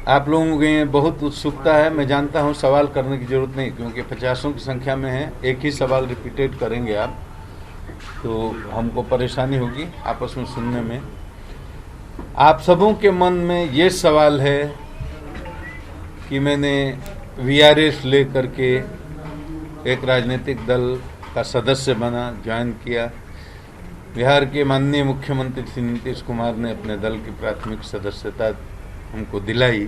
आप लोगों की बहुत उत्सुकता है, मैं जानता हूँ। सवाल करने की ज़रूरत नहीं, क्योंकि 50 की संख्या में है। एक ही सवाल रिपीटेड करेंगे आप तो हमको परेशानी होगी आपस में सुनने में। आप सबों के मन में ये सवाल है कि मैंने वीआरएस ले करके एक राजनीतिक दल का सदस्य बना, ज्वाइन किया। बिहार के माननीय मुख्यमंत्री श्री नीतीश कुमार ने अपने दल की प्राथमिक सदस्यता हमको दिलाई,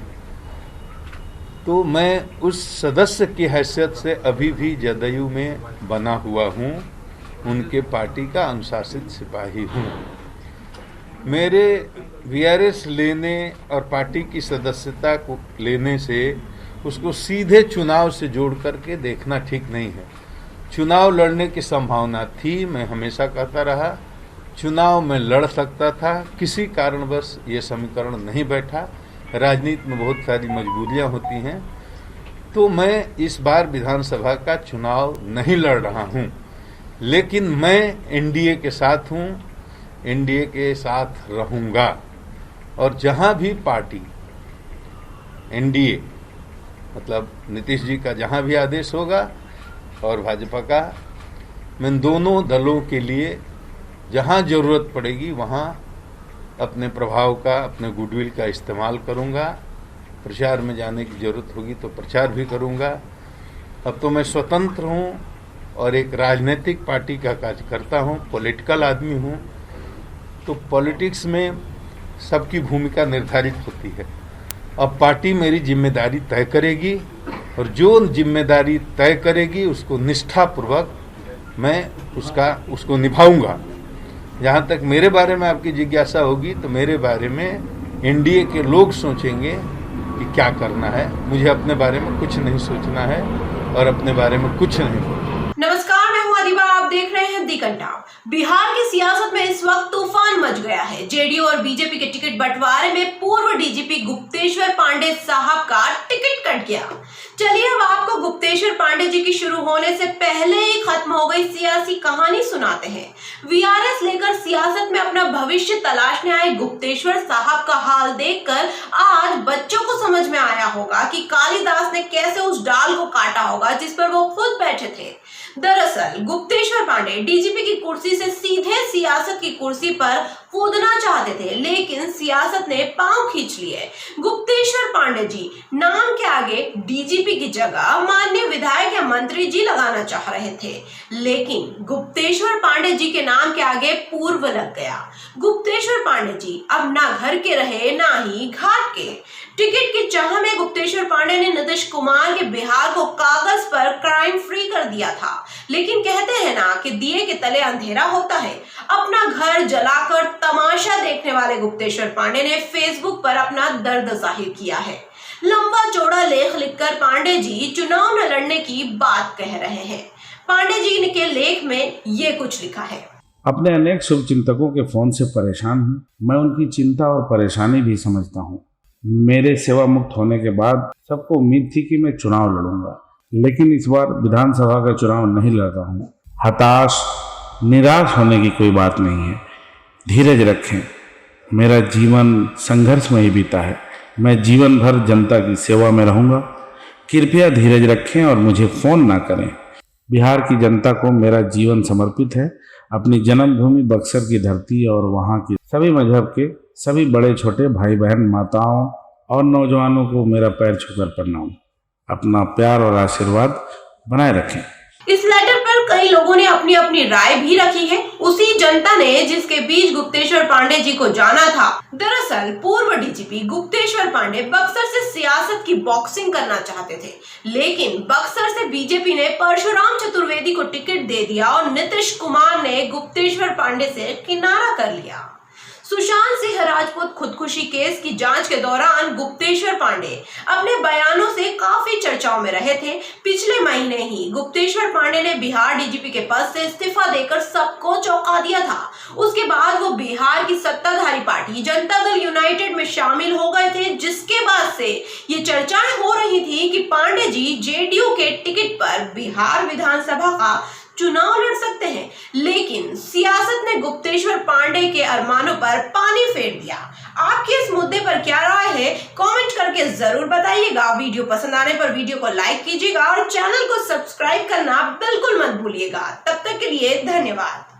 तो मैं उस सदस्य की हैसियत से अभी भी जदयू में बना हुआ हूँ, उनके पार्टी का अनुशासित सिपाही हूँ। मेरे वीआरएस लेने और पार्टी की सदस्यता को लेने से उसको सीधे चुनाव से जोड़ करके देखना ठीक नहीं है। चुनाव लड़ने की संभावना थी, मैं हमेशा कहता रहा चुनाव में लड़ सकता था, किसी कारणवश ये समीकरण नहीं बैठा। राजनीति में बहुत सारी मजबूरियां होती हैं, तो मैं इस बार विधानसभा का चुनाव नहीं लड़ रहा हूं, लेकिन मैं एनडीए के साथ हूं, एनडीए के साथ रहूंगा। और जहां भी पार्टी एनडीए मतलब नीतीश जी का जहां भी आदेश होगा और भाजपा का, मैं दोनों दलों के लिए जहां जरूरत पड़ेगी वहां अपने प्रभाव का, अपने गुडविल का इस्तेमाल करूंगा। प्रचार में जाने की जरूरत होगी तो प्रचार भी करूंगा। अब तो मैं स्वतंत्र हूं और एक राजनीतिक पार्टी का कार्यकर्ता हूं, पॉलिटिकल आदमी हूं, तो पॉलिटिक्स में सबकी भूमिका निर्धारित होती है। अब पार्टी मेरी जिम्मेदारी तय करेगी और जो जिम्मेदारी तय करेगी उसको निष्ठापूर्वक मैं उसको निभाऊंगा। जहाँ तक मेरे बारे में आपकी जिज्ञासा होगी, तो मेरे बारे में एनडीए के लोग सोचेंगे कि क्या करना है। मुझे अपने बारे में कुछ नहीं सोचना है और अपने बारे में कुछ नहीं बोलना। नमस्कार, मैं हूं अधिबा, आप देख रहे हैं दी कंटाव। बिहार की सियासत में इस वक्त तूफान मच गया है। जेडीयू और बीजेपी के टिकट बंटवारे में पूर्व डीजीपी गुप्तेश्वर पांडे साहब का टिकट कट गया। चलिए अब आपको गुप्तेश्वर पांडे जी की शुरू होने से पहले ही खत्म हो गई सियासी कहानी सुनाते हैं। वीआरएस लेकर सियासत में अपना भविष्य तलाशने आए गुप्तेश्वर साहब का हाल देखकर आज बच्चों को समझ में आया होगा कि कालिदास ने कैसे उस डाल को काटा होगा जिस पर वो खुद बैठे थे। दरअसल गुप्तेश्वर पांडे डीजीपी की कुर्सी से सीधे सियासत की कुर्सी पर कूदना चाहते थे, लेकिन सियासत ने पांव खींच लिए। गुप्तेश्वर पांडे जी नाम के आगे डीजीपी की जगह माननीय विधायक या मंत्री जी लगाना चाह रहे थे, लेकिन गुप्तेश्वर पांडे जी के नाम के आगे पूर्व लग गया। गुप्तेश्वर पांडे जी अब ना घर के रहे ना ही घाट के। टिकट की चाह में गुप्तेश्वर पांडे ने नीतीश कुमार के बिहार को कागज पर क्राइम फ्री कर दिया था, लेकिन कहते हैं ना कि दिए के तले अंधेरा होता है। अपना घर जलाकर तमाशा देखने वाले गुप्तेश्वर पांडे ने फेसबुक पर अपना दर्द जाहिर किया है। लंबा चौड़ा लेख लिखकर पांडे जी चुनाव न लड़ने की बात कह रहे हैं। पांडे जी के लेख में ये कुछ लिखा है। अपने अनेक शुभचिंतकों के फोन से परेशान हूँ। मैं उनकी चिंता और परेशानी भी समझता हूँ। मेरे सेवा मुक्त होने के बाद सबको उम्मीद थी कि मैं चुनाव लड़ूंगा, लेकिन इस बार विधानसभा का चुनाव नहीं लड़ रहा हूँ। हताश निराश होने की कोई बात नहीं है। धीरज रखें। मेरा जीवन संघर्ष में ही बीता है। मैं जीवन भर जनता की सेवा में रहूंगा। कृपया धीरज रखें और मुझे फोन ना करें। बिहार की जनता को मेरा जीवन समर्पित है। अपनी जन्मभूमि बक्सर की धरती और वहाँ की सभी मजहब के सभी बड़े छोटे भाई बहन, माताओं और नौजवानों को मेरा पैर छूकर प्रणाम। अपना प्यार और आशीर्वाद बनाए रखें। इस लेटर पर कई लोगों ने अपनी अपनी राय भी रखी है। उसी जनता ने जिसके बीच गुप्तेश्वर पांडे जी को जाना था। दरअसल पूर्व डीजीपी गुप्तेश्वर पांडे बक्सर से सियासत की बॉक्सिंग करना चाहते थे, लेकिन बक्सर से बीजेपी ने परशुराम चतुर्वेदी को टिकट दे दिया और नीतीश कुमार ने गुप्तेश्वर पांडे से किनारा कर लिया। सुशांत सिंह राजपूत खुदकुशी केस की जांच के दौरान गुप्तेश्वर पांडे अपने बयानों से काफी चर्चाओं में रहे थे। पिछले महीने ही गुप्तेश्वर पांडे ने बिहार डीजीपी के पद से इस्तीफा देकर सबको चौंका दिया था। उसके बाद वो बिहार की सत्ताधारी पार्टी जनता दल यूनाइटेड में शामिल हो गए थे, जिसके बाद से ये चर्चाएं हो रही थी कि पांडे जी जेडीयू के टिकट पर बिहार विधानसभा का चुनाव लड़ सकते हैं, लेकिन सियासत ने गुप्तेश्वर पांडे के अरमानों पर पानी फेर दिया। आपकी इस मुद्दे पर क्या राय है, कमेंट करके जरूर बताइएगा। वीडियो पसंद आने पर वीडियो को लाइक कीजिएगा और चैनल को सब्सक्राइब करना बिल्कुल मत भूलिएगा। तब तक के लिए धन्यवाद।